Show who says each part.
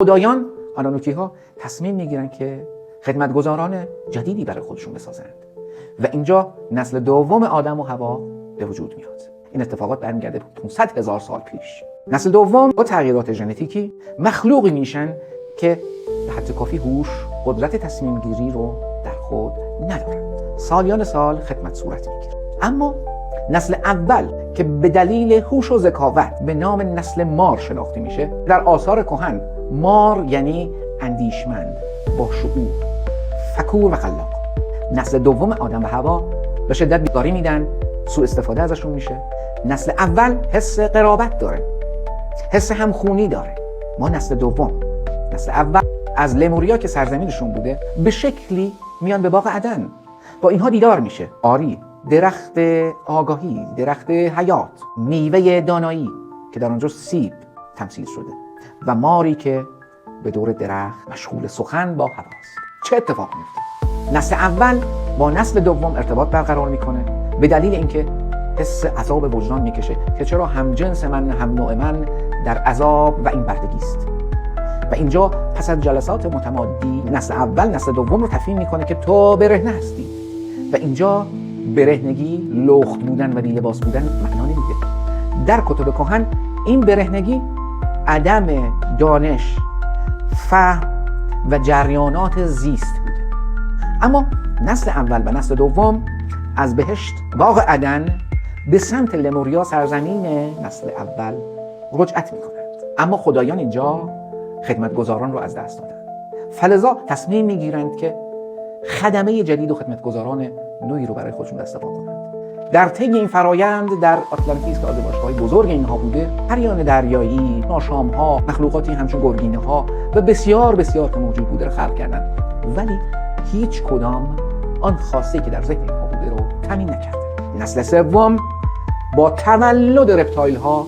Speaker 1: خدایان آنانوکی ها تصمیم میگیرن که خدمتگزاران جدیدی برای خودشون بسازند و اینجا نسل دوم آدم و حوا به وجود میاد. این اتفاقات برمیگرده 500,000 سال پیش. نسل دوم با تغییرات ژنتیکی مخلوقی میشن که به حد کافی هوش، قدرت تصمیم گیری رو در خود ندارند. سالیان سال خدمت صورت میگیره. اما نسل اول که به دلیل هوش و ذکاوت به نام نسل مار شناخته میشه، در آثار کهن مار یعنی اندیشمند، با شعور، فکور و خلاق. نسل دوم آدم و حوا به شدت بیگاری میدن، سوء استفاده ازشون میشه. نسل اول حس قرابت داره، حس همخونی داره. ما نسل دوم، نسل اول از لموریا که سرزمینشون بوده به شکلی میان به باغ عدن، با اینها دیدار میشه. آری، درخت آگاهی، درخت حیات، میوه دانایی که در آنجا سیب تمثیل شده و ماری که به دور درخت مشغول سخن با هواست. چه اتفاق میفته؟ نسل اول با نسل دوم ارتباط برقرار میکنه به دلیل اینکه حس عذاب وجدان میکشه که چرا هم جنس من، هم نوع من در عذاب و این بردگی است. و اینجا پس از جلسات متمادی نسل اول نسل دوم رو تفهیم میکنه که تو برهنه هستی و اینجا برهنگی، لخت بودن و بی‌لباس بودن معنا نمیده. در کتب کهن این برهنگی عدم دانش، فهم و جریانات زیست بوده. اما نسل اول و نسل دوم از بهشت، باغ عدن، به سمت لموریا، سرزمین نسل اول، رجعت میکنند. اما خدایان اینجا خدمتگزاران رو از دست دادن، فلذا تصمیم میگیرند که خدمه جدید و خدمتگزاران نوعی رو برای خودشون دست پا کنند. در طی این فرایند در آتلانتیس که آذوباشگاه‌های بزرگ اینها بوده، پریان دریایی، ناشام‌ها، مخلوقاتی همچون گرگینه‌ها و بسیار بسیار که موجود بوده رو خلق کردند، ولی هیچ کدام آن خاصی که در ذهن اینها بوده رو تامین نکرده. نسل سوم با تولد رپتایل‌ها